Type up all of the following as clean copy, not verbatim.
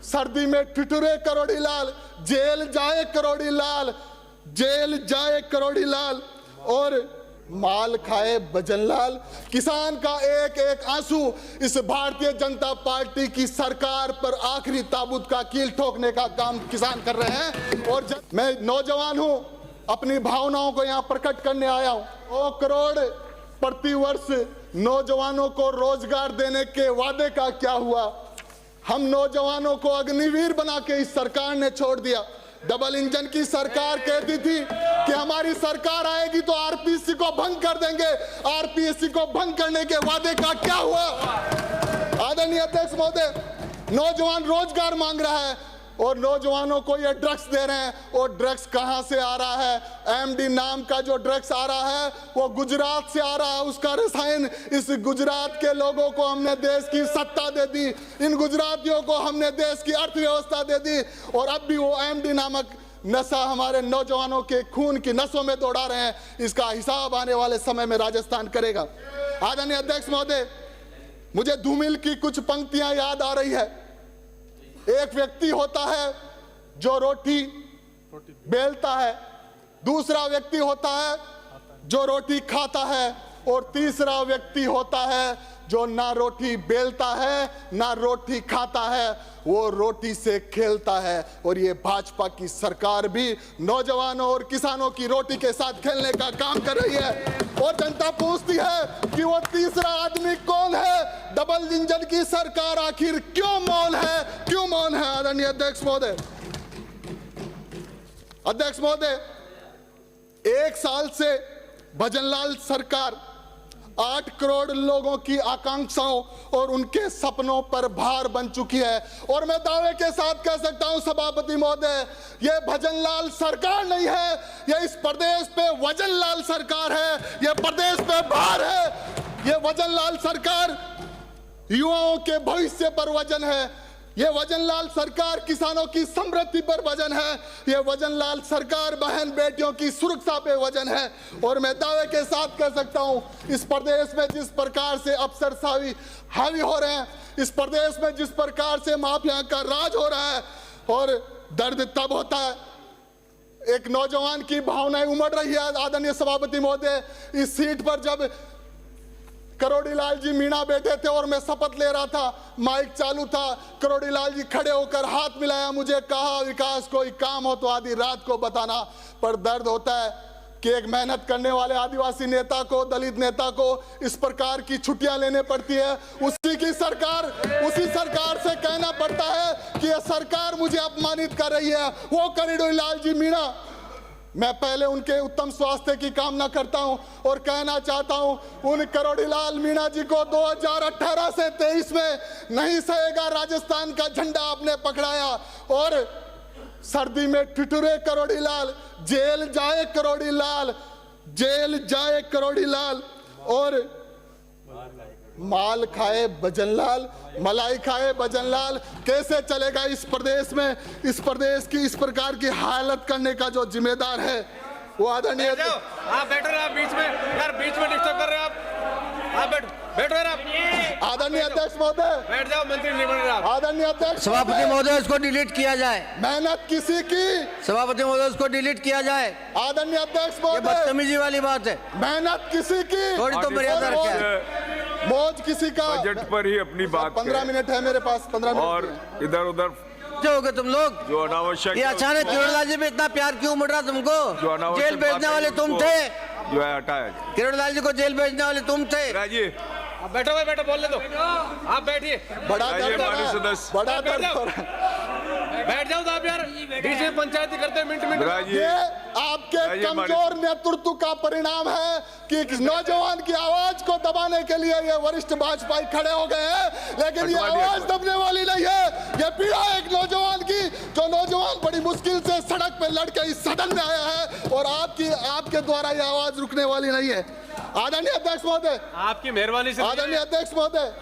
सर्दी में ठिठुरे करोड़ी लाल, जेल जाए करोड़ी लाल, जेल जाए करोड़ी लाल, और माल खाए भजनलाल। किसान का एक एक आंसू इस भारतीय जनता पार्टी की सरकार पर आखिरी ताबूत का कील ठोकने का काम किसान कर रहे हैं। और मैं नौजवान हूं, अपनी भावनाओं को यहां प्रकट करने आया हूं। 2 करोड़ प्रति वर्ष नौजवानों को रोजगार देने के वादे का क्या हुआ? हम नौजवानों को अग्निवीर बना के इस सरकार ने छोड़ दिया। डबल इंजन की सरकार कहती थी कि हमारी सरकार आएगी तो आरपीएससी को भंग कर देंगे। आरपीएससी को भंग करने के वादे का क्या हुआ? आदरणीय अध्यक्ष महोदय, नौजवान रोजगार मांग रहा है और नौजवानों को ये ड्रग्स दे रहे हैं। और ड्रग्स कहां से आ रहा है? एमडी नाम का जो ड्रग्स आ रहा है वो गुजरात से आ रहा है। उसका रसायन, इस गुजरात के लोगों को हमने देश की सत्ता दे दी, इन गुजरातियों को हमने देश की अर्थव्यवस्था दे दी, और अब भी वो एमडी नामक नशा हमारे नौजवानों के खून की नसों में दौड़ा रहे हैं। इसका हिसाब आने वाले समय में राजस्थान करेगा। आदरणीय अध्यक्ष महोदय, मुझे धूमिल की कुछ पंक्तियां याद आ रही है। एक व्यक्ति होता है जो रोटी बेलता है, दूसरा व्यक्ति होता है जो रोटी खाता है, और तीसरा व्यक्ति होता है जो ना रोटी बेलता है ना रोटी खाता है, वो रोटी से खेलता है। और ये भाजपा की सरकार भी नौजवानों और किसानों की रोटी के साथ खेलने का काम कर रही है। और जनता पूछती है कि वो तीसरा आदमी कौन है? डबल इंजन की सरकार आखिर क्यों मौन है? क्यों मौन है? आदरणीय अध्यक्ष महोदय, अध्यक्ष महोदय, 1 साल से भजनलाल सरकार 8 करोड़ लोगों की आकांक्षाओं और उनके सपनों पर भार बन चुकी है। और मैं दावे के साथ कह सकता हूं सभापति महोदय, ये भजनलाल सरकार नहीं है, ये इस प्रदेश पे वजनलाल सरकार है, ये प्रदेश पे भार है। ये वजनलाल सरकार युवाओं के भविष्य पर वजन है, ये वजनलाल सरकार किसानों की समृद्धि पर वजन है, ये वजनलाल सरकार बहन बेटियों की सुरक्षा पे वजन है। और मैं दावे के साथ कह सकता हूं, इस प्रदेश में जिस प्रकार से अफसरशाही हावी हो रहे हैं, इस प्रदेश में जिस प्रकार से माफिया का राज हो रहा है, और दर्द तब होता है, एक नौजवान की भावनाएं उमड़ रही है। आदरणीय सभापति महोदय, इस सीट पर जब करोड़ी लाल जी मीणा बैठे थे और मैं शपथ ले रहा था, माइक चालू था, करोड़ी लाल जी खड़े होकर हाथ मिलाया, मुझे कहा विकास कोई काम हो तो आधी रात को बताना। पर दर्द होता है कि एक मेहनत करने वाले आदिवासी नेता को, दलित नेता को इस प्रकार की छुट्टियां लेने पड़ती है। उसी सरकार से कहना पड़ता है कि यह सरकार मुझे अपमानित कर रही है। वो करोड़ी लाल जी मीणा, मैं पहले उनके उत्तम स्वास्थ्य की कामना करता हूं और कहना चाहता हूं, उन करोड़ीलाल मीणा जी को 2018 से 23 में नहीं सहेगा राजस्थान का झंडा आपने पकड़ाया। और सर्दी में ठिठुरे करोड़ीलाल, जेल जाए करोड़ीलाल, जेल जाए करोड़ीलाल, और माल खाए भजनलाल, मलाई खाए भजनलाल। कैसे चलेगा इस प्रदेश में? इस प्रदेश की इस प्रकार की हालत करने का जो जिम्मेदार है वो आदरणीय। आप बैठो ना, बीच में यार, बीच में डिस्टर्ब कर रहे हैं आप बैठो यार आप। आदरणीय अध्यक्ष महोदय, बैठ जाओ, मंत्री नहीं बन रहे आप। आदरणीय अध्यक्ष सभापति महोदय, इसको डिलीट किया जाए। मेहनत किसी की, सभापति महोदय, इसको डिलीट किया जाए। आदरणीय अध्यक्ष ये महोदय, बदतमीजी वाली बात है। मेहनत किसी की, थोड़ी तो मर्यादा रखें। मौज किसी का। बजट पर ही अपनी बात 15 मिनट है मेरे पास, 15 मिनट। और इधर उधर जो हो गए तुम लोग, जो अनावश्यक, ये अचानक किरणलाल जी पे इतना प्यार क्यों उमड़ रहा तुमको? जेल भेजने वाले तुम थे, जो है हटाया। किरणलाल जी को जेल भेजने वाले तुम थे। राजीव, आप बैठो भाई, बैठो, बोलने दो, आप बैठिए। बड़ा दर्द हो रहा माननीय है, सदस्य, बड़ा दर्द हो रहा है। बैठ जाओ आप यार, बीच में पंचायती करते हैं मिनट। ये आपके कमजोर नेतृत्व का परिणाम है कि नौजवान की आवाज को दबाने के लिए ये वरिष्ठ भाजपाई खड़े हो गए हैं, लेकिन ये आवाज दबने वाली नहीं है। ये पीड़ा एक नौजवान की, जो नौजवान बड़ी मुश्किल से सड़क पे लड़के इस सदन में आया है, और आपके द्वारा ये आवाज रुकने वाली नहीं है। आदरणीय अध्यक्ष महोदय, आपकी मेहरबानी से, आदरणीय अध्यक्ष महोदय,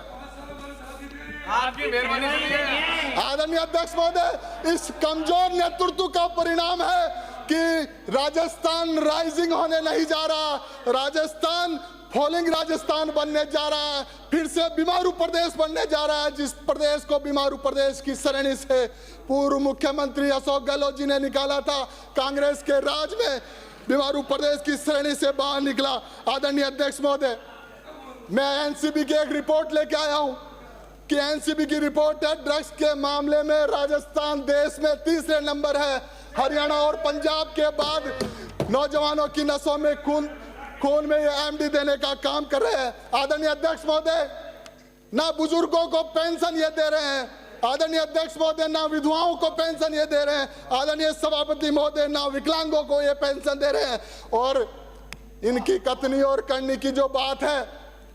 आपकी मेहरबानी से, आदरणीय अध्यक्ष महोदय, इस कमजोर नेतृत्व का परिणाम है कि राजस्थान राइजिंग होने नहीं जा रहा, राजस्थान फॉलिंग राजस्थान बनने जा रहा है, फिर से बीमारू प्रदेश बनने जा रहा है, जिस प्रदेश को बीमारू प्रदेश की श्रेणी से पूर्व मुख्यमंत्री अशोक गहलोत जी ने निकाला था। कांग्रेस के राज में बीमारू प्रदेश की श्रेणी से बाहर निकला। आदरणीय अध्यक्ष महोदय, मैं एनसीबी की एक रिपोर्ट लेके आया हूं कि एनसीबी की रिपोर्ट है, ड्रग्स के मामले में राजस्थान देश में तीसरे नंबर है। हरियाणा और पंजाब के बाद नौजवानों की नसों में खून में ये एमडी देने का काम कर रहे हैं। आदरणीय अध्यक्ष महोदय, ना बुजुर्गों को पेंशन ये दे रहे हैं, आदरणीय अध्यक्ष महोदय ना विधवाओं को पेंशन ये दे रहे हैं, आदरणीय सभापति महोदय ना विकलांगों को ये पेंशन दे रहे हैं। और इनकी कथनी और करनी की जो बात है,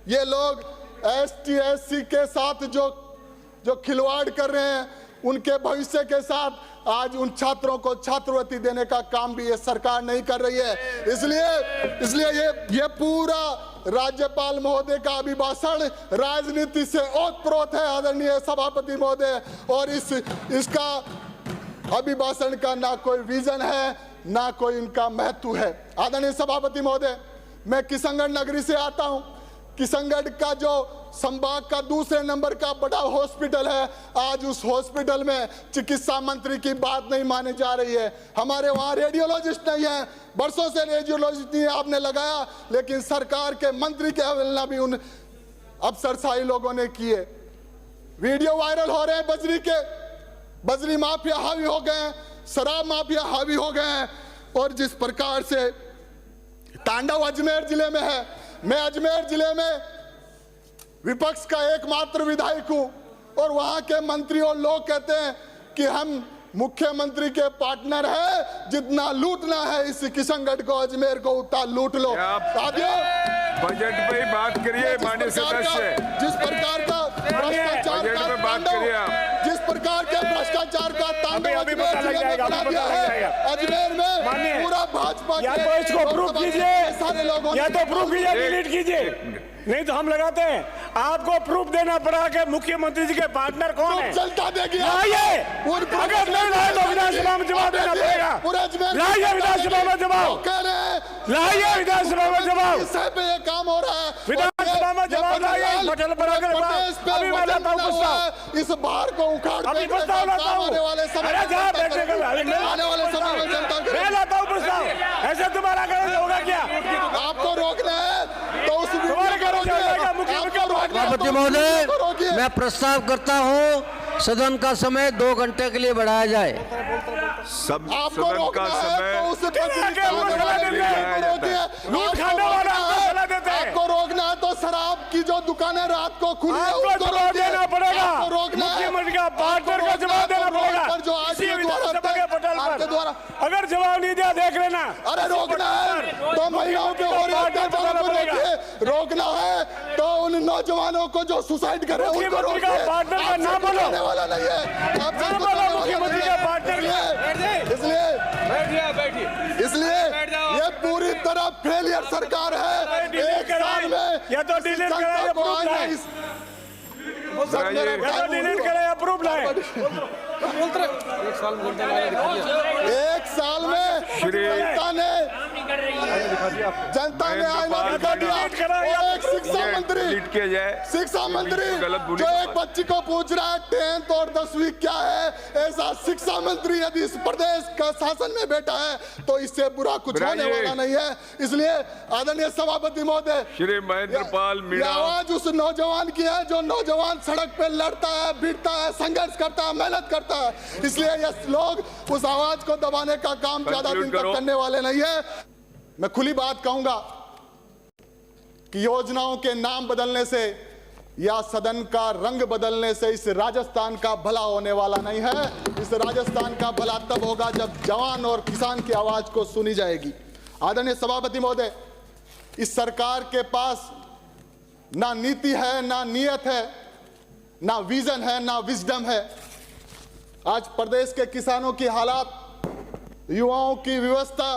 ये लोग एसटी एससी के साथ जो खिलवाड़ कर रहे हैं, उनके भविष्य के साथ आज उन छात्रों को छात्रवृत्ति देने का काम भी ये सरकार नहीं कर रही है। इसलिए ये पूरा राज्यपाल महोदय का अभिभाषण राजनीति से ओतप्रोत है आदरणीय सभापति महोदय, और इसका अभिभाषण का ना कोई विजन है, ना कोई इनका महत्व है। आदरणीय सभापति महोदय, मैं किशनगढ़ नगरी से आता हूं। किशनगढ़ का जो संभाग का दूसरे नंबर का बड़ा हॉस्पिटल है, आज उस हॉस्पिटल में चिकित्सा मंत्री की बात नहीं मानी जा रही है। हमारे वहां रेडियोलॉजिस्ट नहीं है, बरसों से रेडियोलॉजिस्ट नहीं आपने लगाया, लेकिन सरकार के मंत्री के अवहेलना भी उन अफसरशाही लोगों ने की है। वीडियो वायरल हो रहे हैं, बजरी माफिया हावी हो गए हैं, शराब माफिया हावी हो गए हैं, और जिस प्रकार से तांडव अजमेर जिले में है। मैं अजमेर जिले में विपक्ष का एकमात्र विधायक हूं, और वहां के मंत्री और लोग कहते हैं कि हम मुख्यमंत्री के पार्टनर हैं, जितना लूटना है इस किशनगढ़ को, अजमेर को, उतना लूट लो। साथियों, बजट पे ही बात करिए माननीय सदस्य। जिस प्रकार का भ्रष्टाचार का तांडव, जिस प्रकार के भ्रष्टाचार का तांडव अजमेर जिले में बना दिया है, अजमेर में पूरा भाजपा या तो इसको प्रूफ कीजिए, सारे लोगों या तो प्रूफ कीजिए, डिलीट कीजिए, नहीं तो हम लगाते हैं। आपको प्रूफ देना पड़ा कि मुख्यमंत्री जी के पार्टनर कौन है। चलता देगी अगर नहीं लाए तो विधानसभा में जवाब देना पड़ेगा। लाइए विधानसभा में जवाब, लाइए विधानसभा में जवाब, पे काम हो रहा है विधानसभा में जवाब लाइए। पटल पर अभी मैं लाता हूँ प्रस्ताव, इस बार को उखाड़ अभी प्रस्ताव लाता हूँ, आने वाले समय में मैं लाता हूँ प्रस्ताव। ऐसे तुम्हारा करेंगे होगा क्या? आपको रोकना है तो उस सभापति महोदय, मैं प्रस्ताव करता हूं सदन का समय 2 घंटे के लिए बढ़ाया जाए। सब आपको सदन का रोकना है समय तो उसे लूट खाने वाला सलाह देते हैं। आपको रोकना है तो शराब की जो दुकानें रात को खुली है आपको उसको जवाब देना पड़ेगा। आपको रोकना है, मुख्यमंत्री का पार्टनर का जवाब देना पड़ेगा। जो आज इसी विधानसभा के पटल आपके पर द्वारा अगर जवाब नहीं दिया देख लेना। अरे रोकना है तो महिलाओं पे हो रही अत्याचार को रोकिए, रोकना है तो उन नौजवानों को जो सुसाइड कर रहे हैं उनको मुख्यमंत्री का रोकिए। पार्टनर का नाम बोलो, आपसे वाला नहीं है, आपसे नाम बोलो मुख्यमंत्री का पार्टनर इसलिए ये पूरी तरह फेलियर सरकार है। एक साल में या तो डिलीट कराए या प्रूफ लाए, या तो डिलीट कराए या प्रूफ लाए। एक साल में जनता ने आईना दिखा दिया। और एक शिक्षा मंत्री जो एक बच्ची को पूछ रहा है 10th और 10वीं क्या है, ऐसा शिक्षा मंत्री यदि इस प्रदेश का शासन में बैठा है तो इससे बुरा कुछ होने वाला नहीं है। इसलिए आदरणीय सभापति महोदय, श्री महेंद्र पाल मीणा, आवाज उस नौजवान की है जो नौजवान सड़क पे लड़ता है, भिड़ता है, संघर्ष करता है, मेहनत करता है। इसलिए ये लोग उस आवाज को दबाने का काम ज्यादा दिन तक करने वाले नहीं है। मैं खुली बात कहूंगा कि योजनाओं के नाम बदलने से या सदन का रंग बदलने से इस राजस्थान का भला होने वाला नहीं है। इस राजस्थान का भला तब होगा जब जवान और किसान की आवाज को सुनी जाएगी। आदरणीय सभापति महोदय, इस सरकार के पास ना नीति है, ना नियत है, ना विजन है, ना विजडम है। आज प्रदेश के किसानों की हालात, युवाओं की व्यवस्था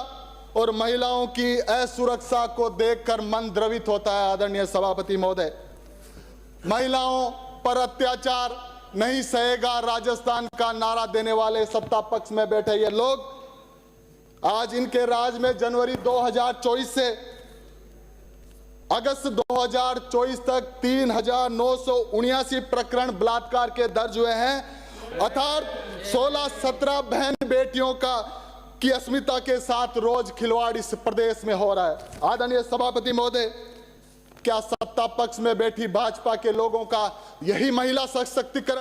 और महिलाओं की असुरक्षा को देखकर मन द्रवित होता है। आदरणीय सभापति महोदय, महिलाओं पर अत्याचार नहीं सहेगा राजस्थान का नारा देने वाले सत्ता पक्ष में बैठे ये लोग आज इनके राज में जनवरी 2024 से अगस्त 2024 तक 3,979 प्रकरण बलात्कार के दर्ज हुए हैं, अर्थात 16-17 बहन बेटियों की अस्मिता के साथ रोज खिलवाड़ इस प्रदेश में हो रहा है। आदरणीय सभापति महोदय, क्या सत्ता पक्ष में बैठी भाजपा के लोगों का यही महिला सशक्तिकरण